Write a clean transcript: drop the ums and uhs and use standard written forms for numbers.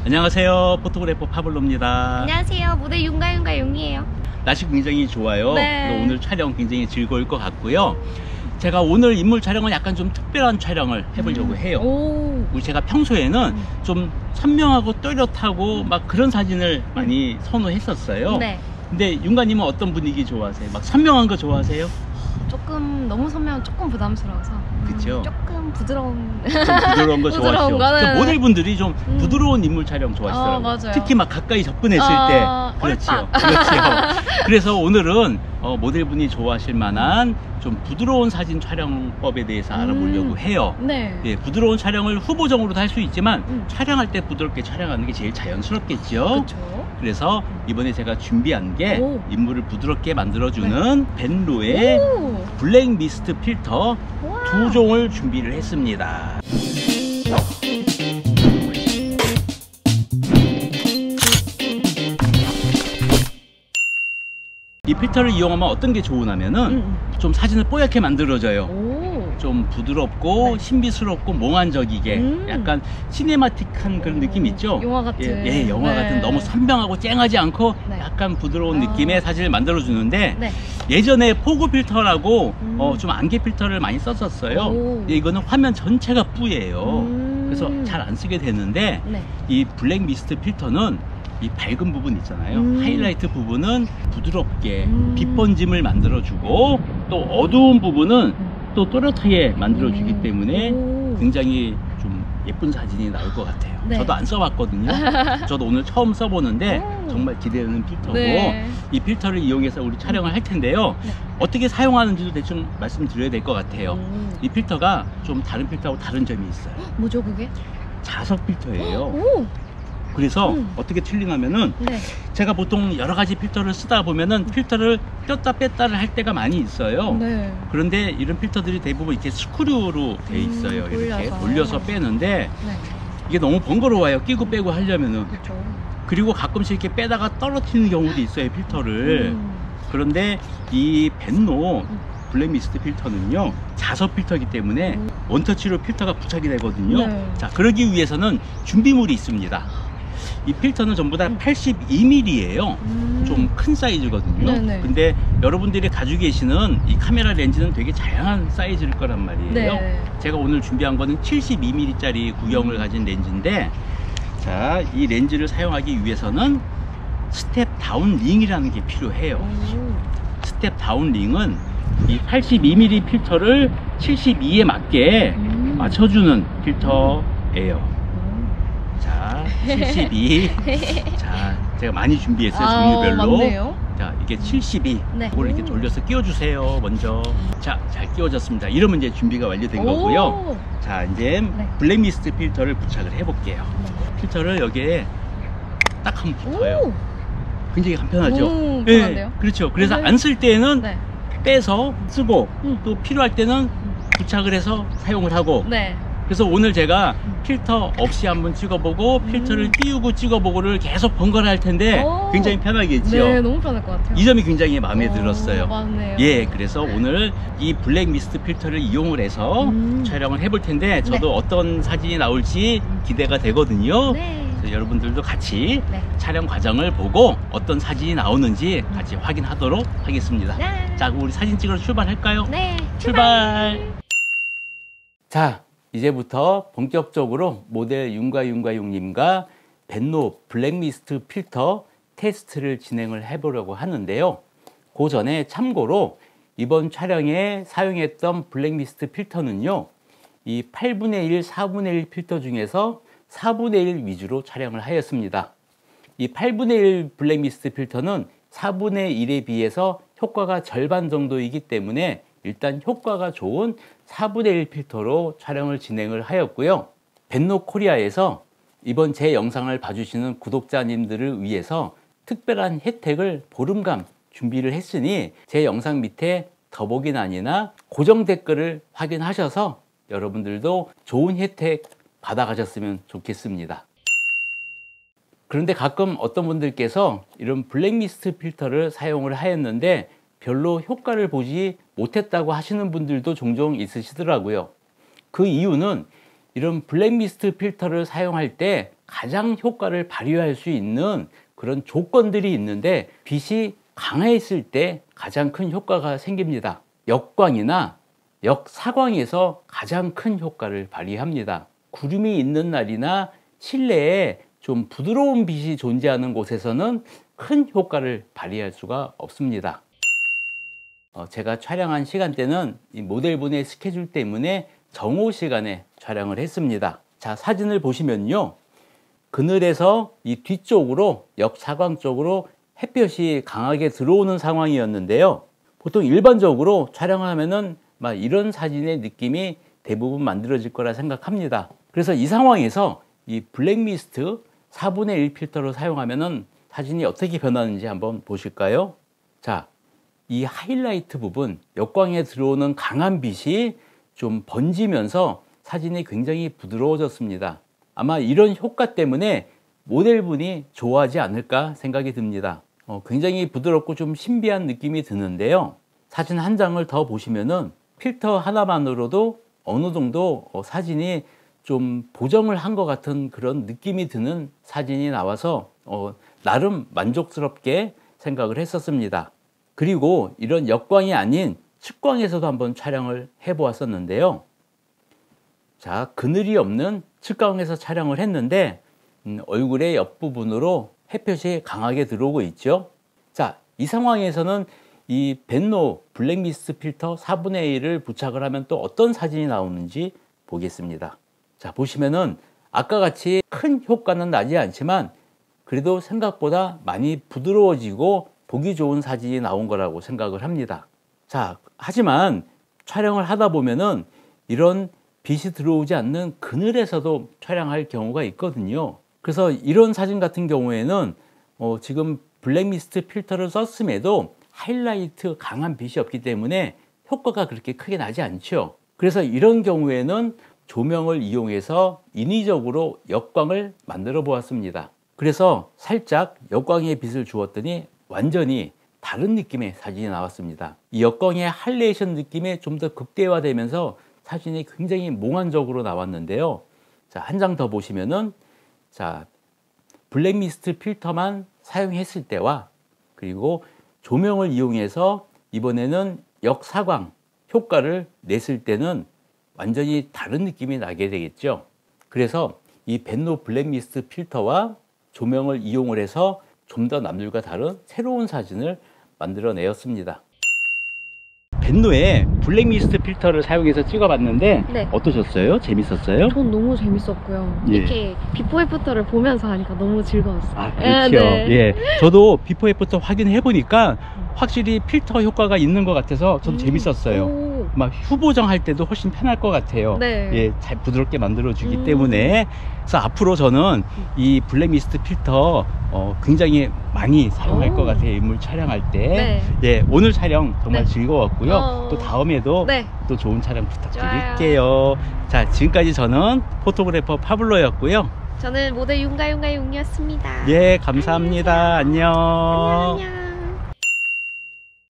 안녕하세요. 포토그래퍼 파블로입니다. 안녕하세요. 모델 윤가윤가윤이에요. 날씨 굉장히 좋아요. 네. 오늘 촬영 굉장히 즐거울 것 같고요. 제가 오늘 인물 촬영은 약간 좀 특별한 촬영을 해보려고 해요. 제가 평소에는 좀 선명하고 또렷하고 막 그런 사진을 많이 선호했었어요. 네. 근데 윤가님은 어떤 분위기 좋아하세요? 막 선명한 거 좋아하세요? 조금 너무 선명은 조금 부담스러워서 그쵸? 조금 부드러운 좀 부드러운 거 좋아하시죠? 거는 모델분들이 좀 부드러운 인물 촬영 좋아하시더라고요. 맞아요. 특히 막 가까이 접근했을 때. 그렇죠. 그래서 오늘은 모델분이 좋아하실 만한 좀 부드러운 사진 촬영법에 대해서 알아보려고 해요. 네. 예, 부드러운 촬영을 후보정으로도 할 수 있지만 촬영할 때 부드럽게 촬영하는 게 제일 자연스럽겠죠. 그렇죠. 그래서 이번에 제가 준비한 게 인물을 부드럽게 만들어주는 네. 벤로의 블랙 미스트 필터 두 종을 준비를 했습니다. 이 필터를 이용하면 어떤 게 좋으냐면은 좀 사진을 뽀얗게 만들어져요. 좀 부드럽고 신비스럽고 몽환적이게 약간 시네마틱한 그런 느낌 있죠? 영화 같은. 예, 영화 같은 너무 선명하고 쨍하지 않고 약간 부드러운 느낌의 사진을 만들어 주는데 예전에 포구 필터라고 좀 안개 필터를 많이 썼었어요. 이거는 화면 전체가 뿌예요. 그래서 잘 안 쓰게 되는데 이 블랙 미스트 필터는 이 밝은 부분 있잖아요. 하이라이트 부분은 부드럽게 빛 번짐을 만들어주고 또 어두운 부분은 또 또렷하게 만들어주기 때문에 굉장히 좀 예쁜 사진이 나올 것 같아요. 저도 안 써봤거든요. 저도 오늘 처음 써보는데 정말 기대되는 필터고 이 필터를 이용해서 우리 촬영을 할 텐데요. 어떻게 사용하는지도 대충 말씀드려야 될 것 같아요. 이 필터가 좀 다른 필터하고 다른 점이 있어요. 뭐죠 그게? 자석 필터예요. 그래서 어떻게 틀리냐면은 제가 보통 여러 가지 필터를 쓰다 보면은 필터를 꼈다 뺐다를 할 때가 많이 있어요. 그런데 이런 필터들이 대부분 이렇게 스크류로 돼 있어요. 이렇게 돌려서 빼는데 이게 너무 번거로워요. 끼고 빼고 하려면은. 그리고 가끔씩 이렇게 빼다가 떨어뜨리는 경우도 있어요, 필터를. 그런데 이 벤로 블랙 미스트 필터는요 자석 필터이기 때문에 원터치로 필터가 부착이 되거든요. 자, 그러기 위해서는 준비물이 있습니다. 이 필터는 전부 다 82mm예요. 좀 큰 사이즈거든요. 근데 여러분들이 가지고 계시는 이 카메라 렌즈는 되게 다양한 사이즈일 거란 말이에요. 제가 오늘 준비한 거는 72mm 짜리 구형을 가진 렌즈인데, 자, 이 렌즈를 사용하기 위해서는 스텝 다운 링이라는 게 필요해요. 스텝 다운 링은 이 82mm 필터를 72에 맞게 맞춰주는 필터예요. 자, 72. 자, 제가 많이 준비했어요. 종류별로. 맞네요. 자, 이게 72. 이걸 이렇게 돌려서 끼워주세요. 먼저. 자, 잘 끼워졌습니다. 이러면 이제 준비가 완료된 거고요. 자, 이제 블랙 미스트 필터를 부착을 해볼게요. 필터를 여기에 딱 한번 붙어요. 굉장히 간편하죠? 편한데요? 그렇죠. 그래서 안 쓸 때는 빼서 쓰고 또 필요할 때는 부착을 해서 사용을 하고. 그래서 오늘 제가 필터 없이 한번 찍어보고 필터를 띄우고 찍어보고를 계속 번갈아 할 텐데 굉장히 편하겠죠? 너무 편할 것 같아요. 이 점이 굉장히 마음에 들었어요. 맞네요. 예, 그래서 오늘 이 블랙 미스트 필터를 이용을 해서 촬영을 해볼 텐데 저도 어떤 사진이 나올지 기대가 되거든요. 그래서 여러분들도 같이 촬영 과정을 보고 어떤 사진이 나오는지 같이 확인하도록 하겠습니다. 자, 그럼 우리 사진 찍으러 출발할까요? 출발! 자, 이제부터 본격적으로 모델 윤가윤가윤님과 벤로 블랙 미스트 필터 테스트를 진행을 해보려고 하는데요. 그 전에 참고로 이번 촬영에 사용했던 블랙 미스트 필터는요, 이 8분의 1, 4분의 1 필터 중에서 4분의 1 위주로 촬영을 하였습니다. 이 8분의 1 블랙 미스트 필터는 4분의 1에 비해서 효과가 절반 정도이기 때문에 일단 효과가 좋은 4분의 1 필터로 촬영을 진행을 하였고요. 벤로 코리아에서 이번 제 영상을 봐주시는 구독자님들을 위해서 특별한 혜택을 보름간 준비를 했으니 제 영상 밑에 더보기란이나 고정 댓글을 확인하셔서 여러분들도 좋은 혜택 받아가셨으면 좋겠습니다. 그런데 가끔 어떤 분들께서 이런 블랙 미스트 필터를 사용을 하였는데 별로 효과를 보지 못했다고 하시는 분들도 종종 있으시더라고요. 그 이유는 이런 블랙 미스트 필터를 사용할 때 가장 효과를 발휘할 수 있는 그런 조건들이 있는데 빛이 강했을 때 가장 큰 효과가 생깁니다. 역광이나 역사광에서 가장 큰 효과를 발휘합니다. 구름이 있는 날이나 실내에 좀 부드러운 빛이 존재하는 곳에서는 큰 효과를 발휘할 수가 없습니다. 제가 촬영한 시간대는 이 모델분의 스케줄 때문에 정오 시간에 촬영을 했습니다. 자, 사진을 보시면요, 그늘에서 이 뒤쪽으로 역사광 쪽으로 햇볕이 강하게 들어오는 상황이었는데요. 보통 일반적으로 촬영하면은 막 이런 사진의 느낌이 대부분 만들어질 거라 생각합니다. 그래서 이 상황에서 이 블랙미스트 4분의 1 필터를 사용하면은 사진이 어떻게 변하는지 한번 보실까요? 자, 이 하이라이트 부분, 역광에 들어오는 강한 빛이 좀 번지면서 사진이 굉장히 부드러워졌습니다. 아마 이런 효과 때문에 모델분이 좋아하지 않을까 생각이 듭니다. 굉장히 부드럽고 좀 신비한 느낌이 드는데요. 사진 한 장을 더 보시면은 필터 하나만으로도 어느 정도 사진이 좀 보정을 한 것 같은 그런 느낌이 드는 사진이 나와서 나름 만족스럽게 생각을 했었습니다. 그리고 이런 역광이 아닌 측광에서도 한번 촬영을 해 보았었는데요. 자, 그늘이 없는 측광에서 촬영을 했는데 얼굴의 옆부분으로 햇볕이 강하게 들어오고 있죠. 자, 이 상황에서는 이 벤노 블랙미스트 필터 4분의 1을 부착을 하면 또 어떤 사진이 나오는지 보겠습니다. 자, 보시면은 아까 같이 큰 효과는 나지 않지만 그래도 생각보다 많이 부드러워지고 보기 좋은 사진이 나온 거라고 생각을 합니다. 자, 하지만 촬영을 하다 보면은 이런 빛이 들어오지 않는 그늘에서도 촬영할 경우가 있거든요. 그래서 이런 사진 같은 경우에는 지금 블랙미스트 필터를 썼음에도 하이라이트 강한 빛이 없기 때문에 효과가 그렇게 크게 나지 않죠. 그래서 이런 경우에는 조명을 이용해서 인위적으로 역광을 만들어 보았습니다. 그래서 살짝 역광의 빛을 주었더니 완전히 다른 느낌의 사진이 나왔습니다. 이 역광의 하이레이션 느낌이 좀 더 극대화되면서 사진이 굉장히 몽환적으로 나왔는데요. 자, 한 장 더 보시면은, 자, 블랙미스트 필터만 사용했을 때와 그리고 조명을 이용해서 이번에는 역사광 효과를 냈을 때는 완전히 다른 느낌이 나게 되겠죠. 그래서 이 벤노 블랙미스트 필터와 조명을 이용을 해서 좀 더 남들과 다른 새로운 사진을 만들어내었습니다. 벤노의 블랙미스트 필터를 사용해서 찍어봤는데 네. 어떠셨어요? 재밌었어요? 전 너무 재밌었고요. 예. 이렇게 비포 애프터를 보면서 하니까 너무 즐거웠어요. 아, 그렇죠. 네. 예, 저도 비포 애프터 확인해 보니까 확실히 필터 효과가 있는 것 같아서 전 재밌었어요. 오. 막 휴보정 할 때도 훨씬 편할 것 같아요. 네. 예, 잘 부드럽게 만들어 주기 때문에. 그래서 앞으로 저는 이 블랙미스트 필터 굉장히 많이 사용할 것 같아요. 인물 촬영할 때. 네. 예, 오늘 촬영 정말 네. 즐거웠고요. 또 다음에도 네. 또 좋은 촬영 부탁드릴게요. 자, 지금까지 저는 포토그래퍼 파블로였고요. 저는 모델 윤가윤가윤이었습니다. 예, 감사합니다. 안녕. 안녕.